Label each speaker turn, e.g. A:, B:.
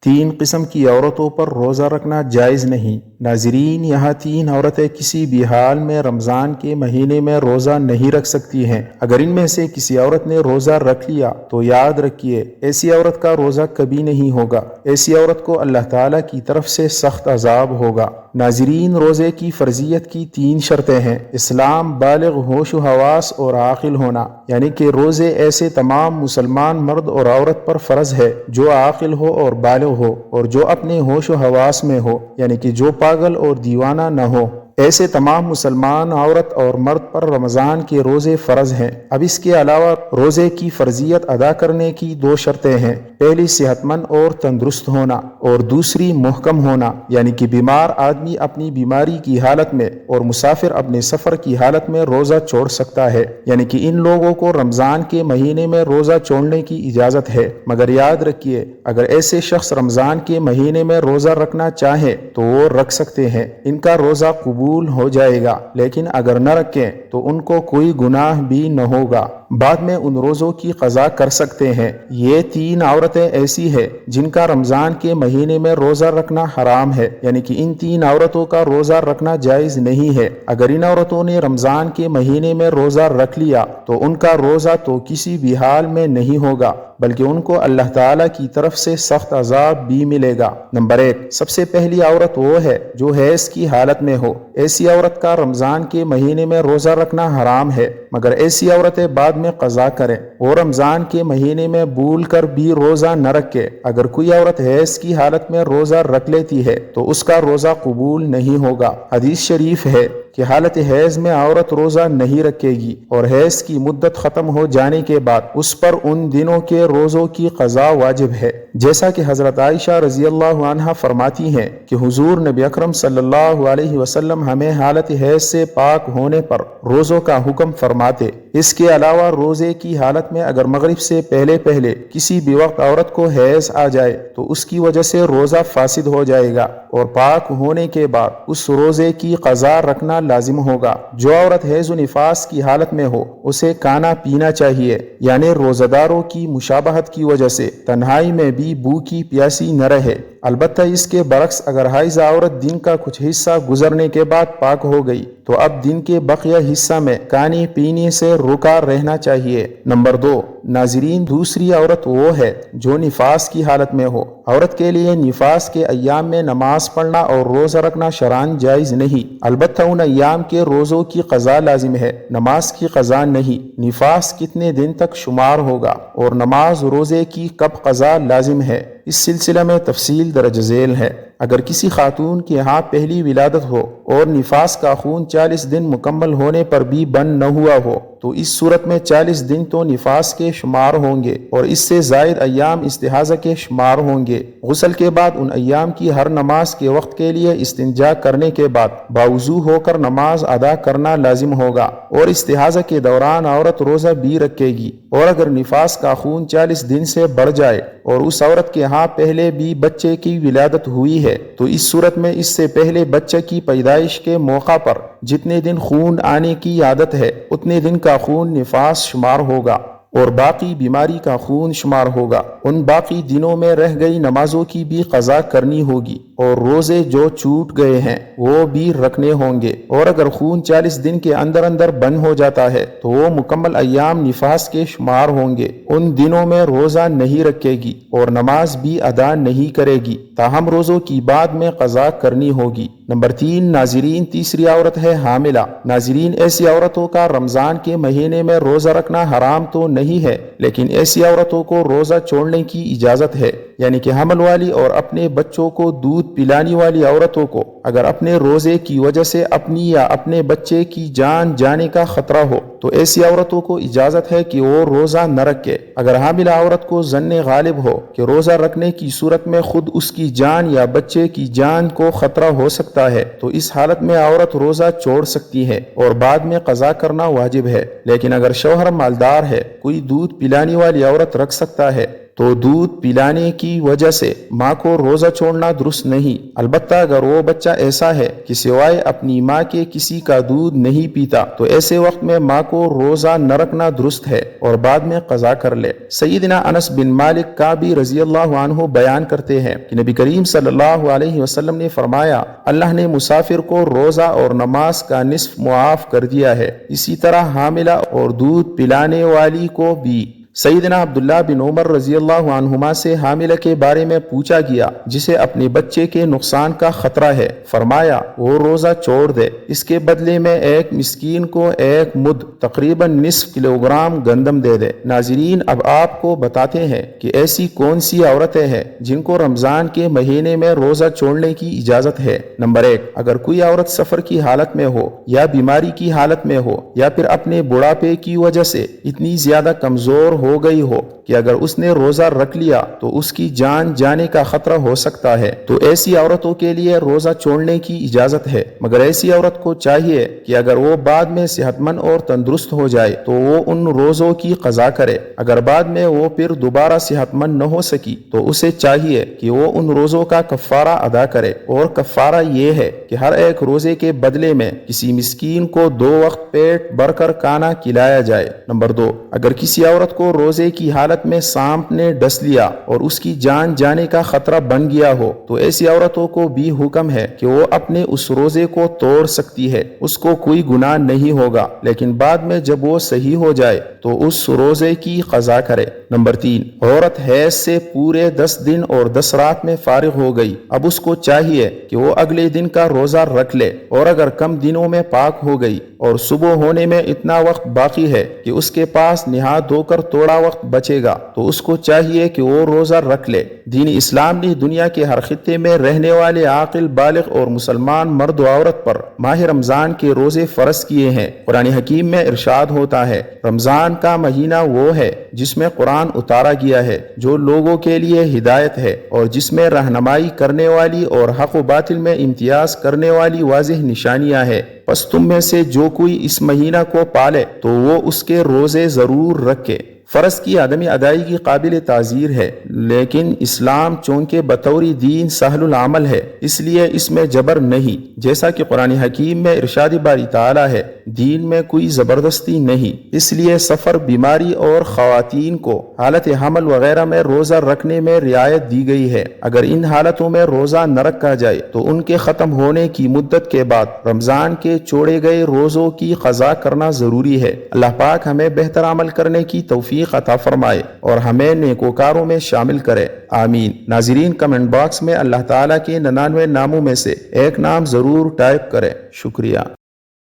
A: تین قسم کی عورتوں پر روزہ رکھنا جائز نہیں۔ ناظرین، یہاں تین عورتیں کسی بھی حال میں رمضان کے مہینے میں روزہ نہیں رکھ سکتی ہیں۔ اگر ان میں سے کسی عورت نے روزہ رکھ لیا تو یاد رکھیے ایسی عورت کا روزہ کبھی نہیں ہوگا۔ ایسی عورت کو اللہ تعالیٰ کی طرف سے سخت عذاب ہوگا۔ ناظرین، روزے کی فرضیت کی تین شرطیں ہیں۔ اسلام، بالغ ہوش و حواس اور عاقل ہونا، یعنی کہ روزے ایسے تمام مسلمان مرد اور عورت پر فرض ہے جو عاقل ہو اور بالغ ہو اور جو اپنے ہوش و حواس میں ہو، یعنی کہ جو پاگل اور دیوانہ نہ ہو۔ ایسے تمام مسلمان عورت اور مرد پر رمضان کے روزے فرض ہیں۔ اب اس کے علاوہ روزے کی فرضیت ادا کرنے کی دو شرطیں ہیں۔ پہلی صحت مند اور تندرست ہونا اور دوسری محکم ہونا، یعنی کہ بیمار آدمی اپنی بیماری کی حالت میں اور مسافر اپنے سفر کی حالت میں روزہ چھوڑ سکتا ہے، یعنی کہ ان لوگوں کو رمضان کے مہینے میں روزہ چھوڑنے کی اجازت ہے۔ مگر یاد رکھیے اگر ایسے شخص رمضان کے مہینے میں روزہ رکھنا چاہیں تو وہ رکھ سکتے ہیں، ان کا روزہ قبول ہو جائے گا، لیکن اگر نہ رکھیں تو ان کو کوئی گناہ بھی نہ ہوگا، بعد میں ان روزوں کی قضا کر سکتے ہیں۔ یہ تین عورتیں ایسی ہیں جن کا رمضان کے مہینے میں روزہ رکھنا حرام ہے، یعنی کہ ان تین عورتوں کا روزہ رکھنا جائز نہیں ہے۔ اگر ان عورتوں نے رمضان کے مہینے میں روزہ رکھ لیا تو ان کا روزہ تو کسی بھی حال میں نہیں ہوگا، بلکہ ان کو اللہ تعالیٰ کی طرف سے سخت عذاب بھی ملے گا۔ نمبر 1، سب سے پہلی عورت وہ ہے جو حیض کی حالت میں ہو۔ ایسی عورت کا رمضان کے مہینے میں روزہ رکھنا حرام ہے، مگر ایسی عورتیں بعد میں قضا کریں۔ وہ رمضان کے مہینے میں بھول کر بھی روزہ نہ رکھے۔ اگر کوئی عورت حیض کی حالت میں روزہ رکھ لیتی ہے تو اس کا روزہ قبول نہیں ہوگا۔ حدیث شریف ہے کہ حالت حیض میں عورت روزہ نہیں رکھے گی اور حیض کی مدت ختم ہو جانے کے بعد اس پر ان دنوں کے روزوں کی قضا واجب ہے، جیسا کہ حضرت عائشہ رضی اللہ عنہا فرماتی ہیں کہ حضور نبی اکرم صلی اللہ علیہ وسلم ہمیں حالت حیض سے پاک ہونے پر روزوں کا حکم فرماتے۔ اس کے علاوہ روزے کی حالت میں اگر مغرب سے پہلے کسی بھی وقت عورت کو حیض آ جائے تو اس کی وجہ سے روزہ فاسد ہو جائے گا اور پاک ہونے کے بعد اس روزے کی قضا رکھنا لازم ہوگا۔ جو عورت حیض و نفاس کی حالت میں ہو اسے کھانا پینا چاہیے، یعنی روزہ داروں کی مشابہت کی وجہ سے تنہائی میں بھی بھوکی پیاسی نہ رہے۔ البتہ اس کے برعکس اگر حائضہ عورت دن کا کچھ حصہ گزرنے کے بعد پاک ہو گئی تو اب دن کے بقیہ حصہ میں کھانے پینے سے رکا رہنا چاہیے۔ نمبر 2، ناظرین، دوسری عورت وہ ہے جو نفاس کی حالت میں ہو۔ عورت کے لیے نفاس کے ایام میں نماز پڑھنا اور روزہ رکھنا شرعاً جائز نہیں، البتہ ان ایام کے روزوں کی قضا لازم ہے، نماز کی قضا نہیں۔ نفاس کتنے دن تک شمار ہوگا اور نماز روزے کی کب قضا لازم ہے، اس سلسلہ میں تفصیل درج ذیل ہے۔ اگر کسی خاتون کے ہاں پہلی ولادت ہو اور نفاس کا خون 40 دن مکمل ہونے پر بھی بند نہ ہوا ہو تو اس صورت میں 40 دن تو نفاس کے شمار ہوں گے اور اس سے زائد ایام استحاضہ کے شمار ہوں گے۔ غسل کے بعد ان ایام کی ہر نماز کے وقت کے لیے استنجا کرنے کے بعد باوضو ہو کر نماز ادا کرنا لازم ہوگا، اور استحاضہ کے دوران عورت روزہ بھی رکھے گی۔ اور اگر نفاس کا خون 40 دن سے بڑھ جائے اور اس عورت کے ہاں پہلے بھی بچے کی ولادت ہوئی ہے تو اس صورت میں اس سے پہلے بچے کی پیدائش کے موقع پر جتنے دن خون آنے کی عادت ہے اتنے دن کا خون نفاس شمار ہوگا اور باقی بیماری کا خون شمار ہوگا۔ ان باقی دنوں میں رہ گئی نمازوں کی بھی قضا کرنی ہوگی اور روزے جو چھوٹ گئے ہیں وہ بھی رکھنے ہوں گے، اور اگر خون 40 دن کے اندر اندر بند ہو جاتا ہے تو وہ مکمل ایام نفاس کے شمار ہوں گے۔ ان دنوں میں روزہ نہیں رکھے گی اور نماز بھی ادا نہیں کرے گی، تاہم روزوں کی بعد میں قضا کرنی ہوگی۔ نمبر 3، ناظرین، تیسری عورت ہے حاملہ۔ ناظرین، ایسی عورتوں کا رمضان کے مہینے میں روزہ رکھنا حرام تو نہیں ہے، لیکن ایسی عورتوں کو روزہ چھوڑنے کی اجازت ہے، یعنی کہ حمل والی اور اپنے بچوں کو دودھ پلانے والی عورتوں کو اگر اپنے روزے کی وجہ سے اپنی یا اپنے بچے کی جان جانے کا خطرہ ہو تو ایسی عورتوں کو اجازت ہے کہ وہ روزہ نہ رکھے۔ اگر حاملہ عورت کو ظن غالب ہو کہ روزہ رکھنے کی صورت میں خود اس کی جان یا بچے کی جان کو خطرہ ہو سکتا ہے تو اس حالت میں عورت روزہ چھوڑ سکتی ہے اور بعد میں قضا کرنا واجب ہے، لیکن اگر شوہر مالدار ہے، کوئی دودھ پلانے والی عورت رکھ سکتا ہے تو دودھ پلانے کی وجہ سے ماں کو روزہ چھوڑنا درست نہیں، البتہ اگر وہ بچہ ایسا ہے کہ سوائے اپنی ماں کے کسی کا دودھ نہیں پیتا تو ایسے وقت میں ماں کو روزہ نہ رکھنا درست ہے اور بعد میں قضا کر لے۔ سیدنا انس بن مالک کعبی رضی اللہ عنہ بیان کرتے ہیں کہ نبی کریم صلی اللہ علیہ وسلم نے فرمایا، اللہ نے مسافر کو روزہ اور نماز کا نصف معاف کر دیا ہے، اسی طرح حاملہ اور دودھ پلانے والی کو بھی۔ سیدنا عبداللہ بن عمر رضی اللہ عنہما سے حاملہ کے بارے میں پوچھا گیا جسے اپنے بچے کے نقصان کا خطرہ ہے، فرمایا وہ روزہ چھوڑ دے، اس کے بدلے میں ایک مسکین کو ایک مد تقریباً نصف کلوگرام گندم دے دے۔ ناظرین، اب آپ کو بتاتے ہیں کہ ایسی کون سی عورتیں ہیں جن کو رمضان کے مہینے میں روزہ چھوڑنے کی اجازت ہے۔ نمبر 1، اگر کوئی عورت سفر کی حالت میں ہو یا بیماری کی حالت میں ہو یا پھر اپنے بڑھاپے کی وجہ سے اتنی زیادہ کمزور ہو گئی ہو کہ اگر اس نے روزہ رکھ لیا تو اس کی جان جانے کا خطرہ ہو سکتا ہے، تو ایسی عورتوں کے لیے روزہ چھوڑنے کی اجازت ہے، مگر ایسی عورت کو چاہیے کہ اگر وہ بعد میں صحت مند اور تندرست ہو جائے تو وہ ان روزوں کی قضا کرے، اگر بعد میں وہ پھر دوبارہ صحت مند نہ ہو سکی تو اسے چاہیے کہ وہ ان روزوں کا کفارہ ادا کرے، اور کفارہ یہ ہے کہ ہر ایک روزے کے بدلے میں کسی مسکین کو 2 وقت پیٹ بھر کر کھانا کھلایا جائے۔ نمبر 2، اگر کسی عورت کو روزے کی حالت میں سانپ نے ڈس لیا اور اس کی جان جانے کا خطرہ بن گیا ہو تو ایسی عورتوں کو بھی حکم ہے کہ وہ اپنے اس روزے کو توڑ سکتی ہے، اس کو کوئی گناہ نہیں ہوگا، لیکن بعد میں جب وہ صحیح ہو جائے تو اس روزے کی قضا کرے۔ نمبر 3، عورت حیض سے پورے 10 دن اور 10 رات میں فارغ ہو گئی، اب اس کو چاہیے کہ وہ اگلے دن کا روزہ رکھ لے، اور اگر کم دنوں میں پاک ہو گئی اور صبح ہونے میں اتنا وقت باقی ہے کہ اس کے پاس نہا دھو کر تھوڑا وقت بچے گا تو اس کو چاہیے کہ وہ روزہ رکھ لے۔ دین اسلام نے دنیا کے ہر خطے میں رہنے والے عاقل، بالغ اور مسلمان مرد و عورت پر ماہ رمضان کے روزے فرض کیے ہیں۔ قرآن حکیم میں ارشاد ہوتا ہے، رمضان کا مہینہ وہ ہے جس میں قرآن اتارا گیا ہے، جو لوگوں کے لیے ہدایت ہے اور جس میں رہنمائی کرنے والی اور حق و باطل میں امتیاز کرنے والی واضح نشانیاں ہیں۔ پس تم میں سے جو کوئی اس مہینہ کو پالے تو وہ اس کے روزے ضرور رکھے۔ فرض کی عدم ادائیگی قابل تعزیر ہے، لیکن اسلام چونکہ بطور دین سہل العمل ہے اس لیے اس میں جبر نہیں، جیسا کہ قرآن حکیم میں ارشاد باری تعالی ہے، دین میں کوئی زبردستی نہیں۔ اس لیے سفر، بیماری اور خواتین کو حالت حمل وغیرہ میں روزہ رکھنے میں رعایت دی گئی ہے۔ اگر ان حالتوں میں روزہ نہ رکھا جائے تو ان کے ختم ہونے کی مدت کے بعد رمضان کے چھوڑے گئے روزوں کی قضا کرنا ضروری ہے۔ اللہ پاک ہمیں بہتر عمل کرنے کی توفیق عطا فرمائے اور ہمیں نیکوکاروں میں شامل کرے، آمین۔ ناظرین، کمنٹ باکس میں اللہ تعالیٰ کے 99 ناموں میں سے ایک نام ضرور ٹائپ کریں۔ شکریہ۔